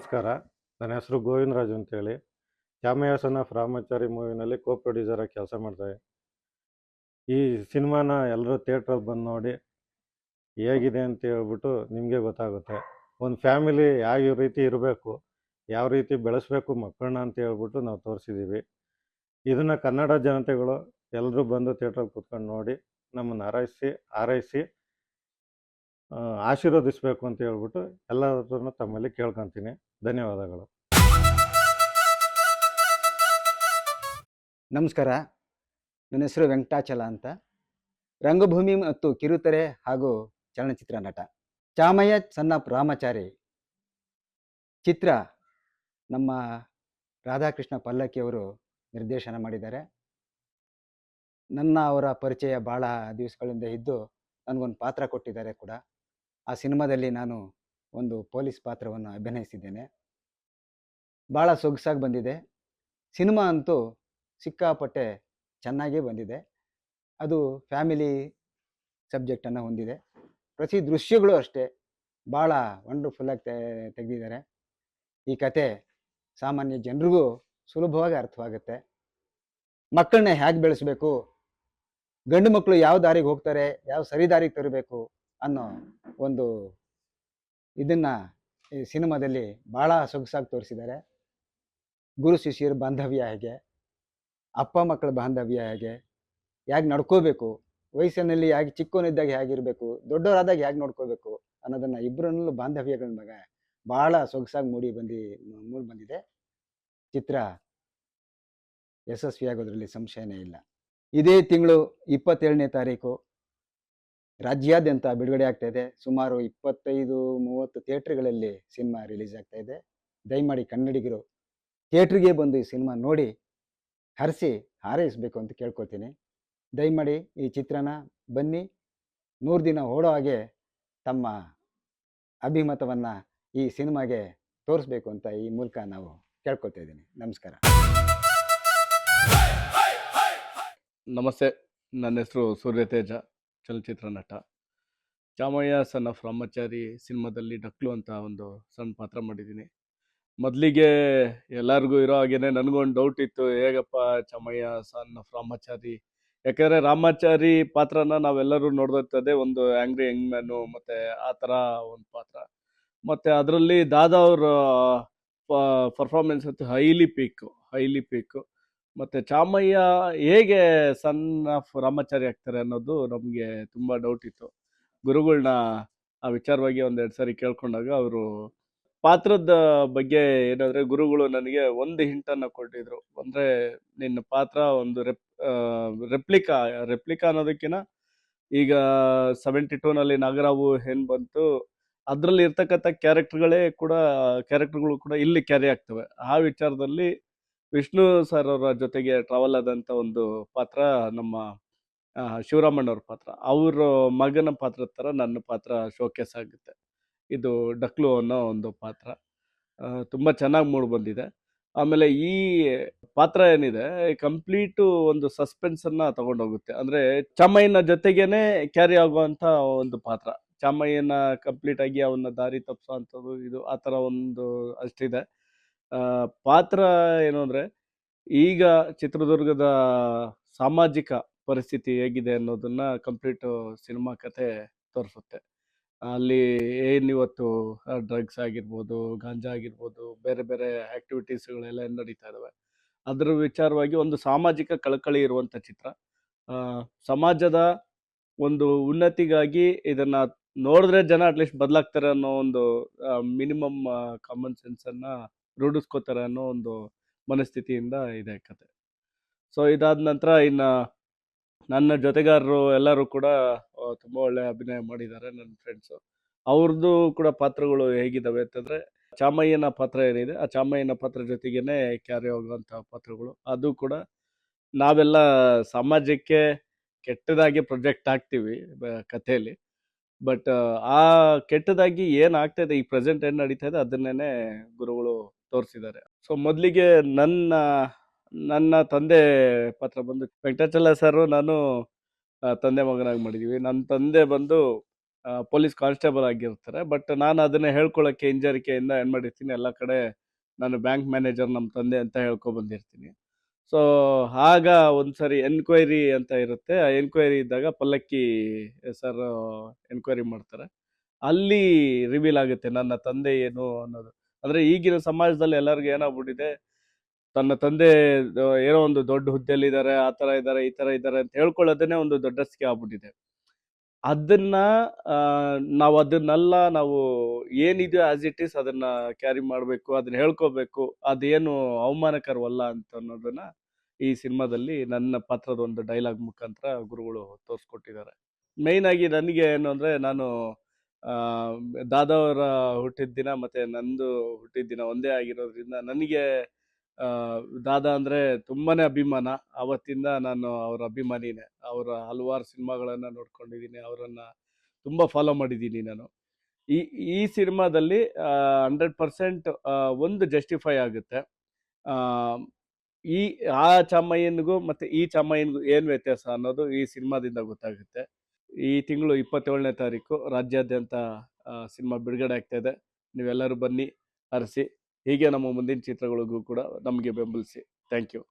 ನಮಸ್ಕಾರ. ನನ್ನ ಹೆಸರು ಗೋವಿಂದರಾಜು ಅಂತೇಳಿ. ಚಾಮಯ್ಯ ಸನ್ ಆಫ್ ರಾಮಾಚಾರಿ ಮೂವಿನಲ್ಲಿ ಕೋ ಪ್ರೊಡ್ಯೂಸರಾಗಿ ಕೆಲಸ ಮಾಡ್ತಾಯಿದ್ದೆ. ಈ ಸಿನಿಮಾನ ಎಲ್ಲರೂ ಥಿಯೇಟ್ರಲ್ಲಿ ಬಂದು ನೋಡಿ ಹೇಗಿದೆ ಅಂತ ಹೇಳ್ಬಿಟ್ಟು ನಿಮಗೆ ಗೊತ್ತಾಗುತ್ತೆ. ಒಂದು ಫ್ಯಾಮಿಲಿ ಯಾವ ರೀತಿ ಇರಬೇಕು, ಯಾವ ರೀತಿ ಬೆಳೆಸಬೇಕು ಮಕ್ಕಳನ್ನ ಅಂತ ಹೇಳ್ಬಿಟ್ಟು ನಾವು ತೋರಿಸಿದ್ದೀವಿ. ಇದನ್ನು ಕನ್ನಡ ಜನತೆಗಳು ಎಲ್ಲರೂ ಬಂದು ಥಿಯೇಟ್ರಲ್ಲಿ ಕೂತ್ಕೊಂಡು ನೋಡಿ ನಮ್ಮನ್ನು ಹಾರೈಸಿ ಆಶೀರ್ವದಿಸಬೇಕು ಅಂತ ಹೇಳ್ಬಿಟ್ಟು ಎಲ್ಲರನ್ನು ತಮ್ಮಲ್ಲಿ ಕೇಳ್ಕೊತೀನಿ. ಧನ್ಯವಾದಗಳು. ನಮಸ್ಕಾರ. ನನ್ನ ಹೆಸರು ವೆಂಕಟಾಚಲ ಅಂತ. ರಂಗಭೂಮಿ ಮತ್ತು ಕಿರುತೆರೆ ಹಾಗೂ ಚಲನಚಿತ್ರ ನಟ. ಚಾಮಯ್ಯ ಸನ್ ಆಫ್ ರಾಮಾಚಾರಿ ಚಿತ್ರ ನಮ್ಮ ರಾಧಾಕೃಷ್ಣ ಪಲ್ಲಕ್ಕಿಯವರು ನಿರ್ದೇಶನ ಮಾಡಿದ್ದಾರೆ. ಅವರ ಪರಿಚಯ ಭಾಳ ದಿವಸಗಳಿಂದ ಇದ್ದು ನನಗೊಂದು ಪಾತ್ರ ಕೊಟ್ಟಿದ್ದಾರೆ ಕೂಡ. ಆ ಸಿನಿಮಾದಲ್ಲಿ ನಾನು ಒಂದು ಪೊಲೀಸ್ ಪಾತ್ರವನ್ನು ಅಭಿನಯಿಸಿದ್ದೇನೆ. ಭಾಳ ಸೊಗಸಾಗಿ ಬಂದಿದೆ. ಸಿನಿಮಾ ಅಂತೂ ಸಿಕ್ಕಾಪಟ್ಟೆ ಚೆನ್ನಾಗೇ ಬಂದಿದೆ. ಅದು ಫ್ಯಾಮಿಲಿ ಸಬ್ಜೆಕ್ಟನ್ನು ಹೊಂದಿದೆ. ಪ್ರತಿ ದೃಶ್ಯಗಳು ಅಷ್ಟೇ ಭಾಳ ವಂಡರ್ಫುಲ್ಲಾಗಿ ತೆಗೆದಿದ್ದಾರೆ. ಈ ಕತೆ ಸಾಮಾನ್ಯ ಜನರಿಗೂ ಸುಲಭವಾಗಿ ಅರ್ಥವಾಗುತ್ತೆ. ಮಕ್ಕಳನ್ನ ಹೇಗೆ ಬೆಳೆಸಬೇಕು, ಗಂಡು ಮಕ್ಕಳು ಯಾವ ದಾರಿಗೆ ಹೋಗ್ತಾರೆ, ಯಾವ ಸರಿ ದಾರಿಗೆ ತರಬೇಕು ಅನ್ನೋ ಒಂದು ಇದನ್ನು ಈ ಸಿನಿಮಾದಲ್ಲಿ ಭಾಳ ಸೊಗಸಾಗಿ ತೋರಿಸಿದ್ದಾರೆ. ಗುರು ಶಿಷ್ಯರ ಬಾಂಧವ್ಯ ಹೇಗೆ, ಅಪ್ಪ ಮಕ್ಕಳ ಬಾಂಧವ್ಯ ಹೇಗೆ ನಡ್ಕೋಬೇಕು, ವಯಸ್ಸಿನಲ್ಲಿ ಹೇಗೆ ಚಿಕ್ಕವನಿದ್ದಾಗ ಹೇಗಿರಬೇಕು, ದೊಡ್ಡವರಾದಾಗ ಹೇಗೆ ನೋಡ್ಕೋಬೇಕು ಅನ್ನೋದನ್ನು ಇಬ್ಬರನ್ನೂ ಬಾಂಧವ್ಯಗಳ ಬಗ್ಗೆ ಭಾಳ ಸೊಗಸಾಗಿ ಮೂಡಿ ಬಂದಿದೆ. ಚಿತ್ರ ಯಶಸ್ವಿಯಾಗೋದ್ರಲ್ಲಿ ಸಂಶಯನೇ ಇಲ್ಲ. ಇದೇ ತಿಂಗಳು 27ನೇ ತಾರೀಕು ರಾಜ್ಯಾದ್ಯಂತ ಬಿಡುಗಡೆ ಆಗ್ತಾ ಇದೆ. ಸುಮಾರು 25-30 ಥಿಯೇಟ್ರ್ಗಳಲ್ಲಿ ಸಿನಿಮಾ ರಿಲೀಸ್ ಆಗ್ತಾ ಇದೆ. ದಯಮಾಡಿ ಕನ್ನಡಿಗರು ಥಿಯೇಟ್ರಿಗೆ ಬಂದು ಈ ಸಿನಿಮಾ ನೋಡಿ ಹಾರೈಸಬೇಕು ಅಂತ ಕೇಳ್ಕೊತೀನಿ. ದಯಮಾಡಿ ಈ ಚಿತ್ರನ ಬನ್ನಿ 100 ದಿನ ಓಡೋ ಹಾಗೆ ತಮ್ಮ ಅಭಿಮತವನ್ನು ಈ ಸಿನಿಮಾಗೆ ತೋರಿಸ್ಬೇಕು ಅಂತ ಈ ಮೂಲಕ ನಾವು ಕೇಳ್ಕೊಳ್ತಾ ಇದ್ದೀನಿ. ನಮಸ್ಕಾರ. ನಮಸ್ತೆ, ನನ್ನ ಹೆಸರು ಸೂರ್ಯತೇಜ, ಚಲನಚಿತ್ರ ನಟ. ಚಾಮಯ್ಯ ಸನ್ ಆಫ್ ರಾಮಾಚಾರಿ ಸಿನಿಮಾದಲ್ಲಿ ಡಕ್ಲು ಅಂತ ಒಂದು ಸಣ್ಣ ಪಾತ್ರ ಮಾಡಿದ್ದೀನಿ. ಮೊದಲಿಗೆ ಎಲ್ಲರಿಗೂ ಇರೋ ಹಾಗೇನೆ ನನಗೊಂದು ಡೌಟ್ ಇತ್ತು, ಹೇಗಪ್ಪ ಚಾಮಯ್ಯ ಸನ್ ಆಫ್ ರಾಮಾಚಾರಿ, ಯಾಕಂದರೆ ರಾಮಾಚಾರಿ ಪಾತ್ರನ ನಾವೆಲ್ಲರೂ ನೋಡ್ದಂಥದ್ದೇ ಒಂದು ಆ್ಯಂಗ್ರಿ ಯಂಗ್ ಮ್ಯಾನು ಮತ್ತು ಆ ಥರ ಒಂದು ಪಾತ್ರ. ಮತ್ತು ಅದರಲ್ಲಿ ದಾದಾ ಅವರ ಪರ್ಫಾರ್ಮೆನ್ಸ್ ಅಂತೂ ಹೈಲಿ ಪೀಕು. ಮತ್ತು ಚಾಮಯ್ಯ ಹೇಗೆ ಸನ್ ಆಫ್ ರಾಮಾಚಾರಿ ಆಗ್ತಾರೆ ಅನ್ನೋದು ನಮಗೆ ತುಂಬ ಡೌಟ್ ಇತ್ತು. ಗುರುಗಳನ್ನ ಆ ವಿಚಾರವಾಗಿ 1-2 ಸಾರಿ ಕೇಳ್ಕೊಂಡಾಗ ಅವರು ಪಾತ್ರದ ಬಗ್ಗೆ ಏನಂದರೆ ಗುರುಗಳು ನನಗೆ ಒಂದು ಹಿಂಟನ್ನು ಕೊಟ್ಟಿದ್ರು. ಅಂದರೆ ನಿನ್ನ ಪಾತ್ರ ಒಂದು ರೆಪ್ಲಿಕಾ ಅನ್ನೋದಕ್ಕಿಂತ ಈಗ 72ನಲ್ಲಿ ನಾಗರಾವು ಏನು ಬಂತು, ಅದರಲ್ಲಿ ಇರ್ತಕ್ಕಂಥ ಕ್ಯಾರೆಕ್ಟರ್ಗಳು ಕೂಡ ಇಲ್ಲಿ ಕ್ಯಾರಿ ಆಗ್ತವೆ. ಆ ವಿಚಾರದಲ್ಲಿ ವಿಷ್ಣು ಸರ್ ಅವರ ಜೊತೆಗೆ ಟ್ರಾವೆಲ್ ಆದಂಥ ಒಂದು ಪಾತ್ರ ನಮ್ಮ ಶಿವರಾಮಣ್ಣವ್ರ ಪಾತ್ರ. ಅವ್ರ ಮಗನ ಪಾತ್ರದ ಥರ ನನ್ನ ಪಾತ್ರ ಶೋಕೇಸ್ ಆಗುತ್ತೆ. ಇದು ಡಕ್ಲು ಅನ್ನೋ ಒಂದು ಪಾತ್ರ ತುಂಬ ಚೆನ್ನಾಗಿ ಮೂಡಿ ಬಂದಿದೆ. ಆಮೇಲೆ ಈ ಪಾತ್ರ ಏನಿದೆ ಕಂಪ್ಲೀಟು ಒಂದು ಸಸ್ಪೆನ್ಸನ್ನು ತಗೊಂಡೋಗುತ್ತೆ. ಅಂದರೆ ಚಾಮಯ್ಯನ ಜೊತೆಗೇನೆ ಕ್ಯಾರಿ ಆಗುವಂಥ ಒಂದು ಪಾತ್ರ. ಚಾಮಯ್ಯನ ಕಂಪ್ಲೀಟಾಗಿ ಅವನ್ನ ದಾರಿ ತಪ್ಪಿಸೋ ಅಂಥದ್ದು ಇದು ಆ ಥರ ಒಂದು ಅಷ್ಟಿದೆ. ಪಾತ್ರ ಏನು ಅಂದರೆ, ಈಗ ಚಿತ್ರದುರ್ಗದ ಸಾಮಾಜಿಕ ಪರಿಸ್ಥಿತಿ ಹೇಗಿದೆ ಅನ್ನೋದನ್ನು ಕಂಪ್ಲೀಟು ಸಿನಿಮಾ ಕತೆ ತೋರಿಸುತ್ತೆ. ಅಲ್ಲಿ ಏನಿವತ್ತು ಡ್ರಗ್ಸ್ ಆಗಿರ್ಬೋದು, ಗಾಂಜಾ ಆಗಿರ್ಬೋದು, ಬೇರೆ ಬೇರೆ ಆ್ಯಕ್ಟಿವಿಟೀಸ್ಗಳೆಲ್ಲ ಏನು ನಡೀತಾ ಇದ್ದಾವೆ, ಅದರ ವಿಚಾರವಾಗಿ ಒಂದು ಸಾಮಾಜಿಕ ಕಳಕಳಿ ಇರುವಂಥ ಚಿತ್ರ. ಸಮಾಜದ ಒಂದು ಉನ್ನತಿಗಾಗಿ ಇದನ್ನು ನೋಡಿದ್ರೆ ಜನ ಅಟ್ಲೀಸ್ಟ್ ಬದಲಾಗ್ತಾರೆ ಅನ್ನೋ ಒಂದು ಮಿನಿಮಮ್ ಕಾಮನ್ ಸೆನ್ಸನ್ನು ರೂಢಿಸ್ಕೋತಾರೆ ಅನ್ನೋ ಒಂದು ಮನಸ್ಥಿತಿಯಿಂದ ಇದೆ ಕತೆ. ಸೊ ಇದಾದ ನಂತರ ಇನ್ನು ನನ್ನ ಜೊತೆಗಾರರು ಎಲ್ಲರೂ ಕೂಡ ತುಂಬ ಒಳ್ಳೆ ಅಭಿನಯ ಮಾಡಿದ್ದಾರೆ. ನನ್ನ ಫ್ರೆಂಡ್ಸು ಅವ್ರದ್ದು ಕೂಡ ಪಾತ್ರಗಳು ಹೇಗಿದ್ದಾವೆ ಅಂತಂದರೆ, ಚಾಮಯ್ಯನ ಪಾತ್ರ ಏನಿದೆ ಆ ಚಾಮಯ್ಯನ ಪಾತ್ರ ಜೊತೆಗೇ ಕ್ಯಾರಿ ಹೋಗುವಂಥ ಪಾತ್ರಗಳು. ಅದು ಕೂಡ ನಾವೆಲ್ಲ ಸಮಾಜಕ್ಕೆ ಕೆಟ್ಟದಾಗಿ ಪ್ರೊಜೆಕ್ಟ್ ಆಗ್ತೀವಿ ಕಥೆಯಲ್ಲಿ. ಬಟ್ ಆ ಕೆಟ್ಟದಾಗಿ ಏನಾಗ್ತಾಯಿದೆ, ಈ ಪ್ರೆಸೆಂಟ್ ಏನು ನಡೀತಾ ಇದೆ ಅದನ್ನೇ ಗುರುಗಳು ತೋರಿಸಿದ್ದಾರೆ. ಸೊ ಮೊದಲಿಗೆ ನನ್ನ ತಂದೆ ಪಾತ್ರ ಬಂದು ವೆಂಕಟಾಚಲ ಸರು, ನಾನು ತಂದೆ ಮಗನಾಗಿ ಮಾಡಿದ್ದೀವಿ. ನನ್ನ ತಂದೆ ಬಂದು ಪೊಲೀಸ್ ಕಾನ್ಸ್ಟೇಬಲ್ ಆಗಿರ್ತಾರೆ. ಬಟ್ ನಾನು ಅದನ್ನ ಹೇಳ್ಕೊಳ್ಳೋಕ್ಕೆ ಹಿಂಜರಿಕೆಯಿಂದ ಏನು ಮಾಡಿರ್ತೀನಿ, ಎಲ್ಲ ಕಡೆ ನಾನು ಬ್ಯಾಂಕ್ ಮ್ಯಾನೇಜರ್ ನಮ್ಮ ತಂದೆ ಅಂತ ಹೇಳ್ಕೊಬಂದಿರ್ತೀನಿ. ಸೊ ಆಗ ಒಂದ್ಸರಿ ಎನ್ಕ್ವೈರಿ ಅಂತ ಇರುತ್ತೆ. ಆ ಎನ್ಕ್ವೈರಿ ಇದ್ದಾಗ ಪಲ್ಲಕ್ಕಿ ಸರ್ ಎನ್ಕ್ವೈರಿ ಮಾಡ್ತಾರೆ. ಅಲ್ಲಿ ರಿವೀಲ್ ಆಗುತ್ತೆ ನನ್ನ ತಂದೆ ಏನು ಅನ್ನೋದು. ಅಂದರೆ ಈಗಿನ ಸಮಾಜದಲ್ಲಿ ಎಲ್ಲರಿಗೂ ಏನಾಗ್ಬಿಟ್ಟಿದೆ, ತನ್ನ ತಂದೆ ಏನೋ ಒಂದು ದೊಡ್ಡ ಹುದ್ದೆಯಲ್ಲಿದ್ದಾರೆ, ಆ ಥರ ಇದ್ದಾರೆ, ಈ ಥರ ಇದ್ದಾರೆ ಅಂತ ಹೇಳ್ಕೊಳ್ಳೋದನ್ನೇ ಒಂದು ದೊಡ್ಡಸ್ತಿಕೆ ಆಗ್ಬಿಟ್ಟಿದೆ. ಅದನ್ನ ನಾವು ಅದನ್ನೆಲ್ಲ ನಾವು ಏನಿದೆ ಆಸ್ ಇಟ್ ಈಸ್ ಅದನ್ನ ಕ್ಯಾರಿ ಮಾಡಬೇಕು, ಅದನ್ನ ಹೇಳ್ಕೋಬೇಕು, ಅದೇನು ಅವಮಾನಕರವಲ್ಲ ಅಂತ ಅನ್ನೋದನ್ನ ಈ ಸಿನಿಮಾದಲ್ಲಿ ನನ್ನ ಪಾತ್ರದ ಒಂದು ಡೈಲಾಗ್ ಮುಖಾಂತರ ಗುರುಗಳು ತೋರಿಸ್ಕೊಟ್ಟಿದ್ದಾರೆ. ಮೇಯ್ನ್ ಆಗಿ ನನಗೆ ಏನು ಅಂದರೆ, ನಾನು ದಾದಾ ಅವರ ಹುಟ್ಟಿದ ದಿನ ಮತ್ತು ನಂದು ಹುಟ್ಟಿದ ದಿನ ಒಂದೇ ಆಗಿರೋದ್ರಿಂದ ನನಗೆ ದಾದಾ ಅಂದರೆ ತುಂಬಾ ಅಭಿಮಾನ. ಆವತ್ತಿಂದ ನಾನು ಅವರ ಅಭಿಮಾನಿನೇ. ಅವರ ಹಲವಾರು ಸಿನಿಮಾಗಳನ್ನು ನೋಡ್ಕೊಂಡಿದ್ದೀನಿ, ಅವರನ್ನು ತುಂಬ ಫಾಲೋ ಮಾಡಿದ್ದೀನಿ ನಾನು. ಈ ಈ ಸಿನಿಮಾದಲ್ಲಿ 100% ಒಂದು ಜಸ್ಟಿಫೈ ಆಗುತ್ತೆ. ಆ, ಈ ಆ ಚಾಮಯ್ಯನಿಗೂ ಮತ್ತು ಈ ಚಾಮಯ್ಯನಿಗೂ ಏನು ವ್ಯತ್ಯಾಸ ಅನ್ನೋದು ಈ ಸಿನಿಮಾದಿಂದ ಗೊತ್ತಾಗುತ್ತೆ. ಈ ತಿಂಗಳು 27ನೇ ತಾರೀಕು ರಾಜ್ಯಾದ್ಯಂತ ಸಿನಿಮಾ ಬಿಡುಗಡೆ ಆಗ್ತಾ ಇದೆ. ನೀವೆಲ್ಲರೂ ಬನ್ನಿ, ಹರಿಸಿ. ಹೀಗೆ ನಮ್ಮ ಮುಂದಿನ ಚಿತ್ರಗಳಿಗೂ ಕೂಡ ನಮಗೆ ಬೆಂಬಲಿಸಿ. Thank you.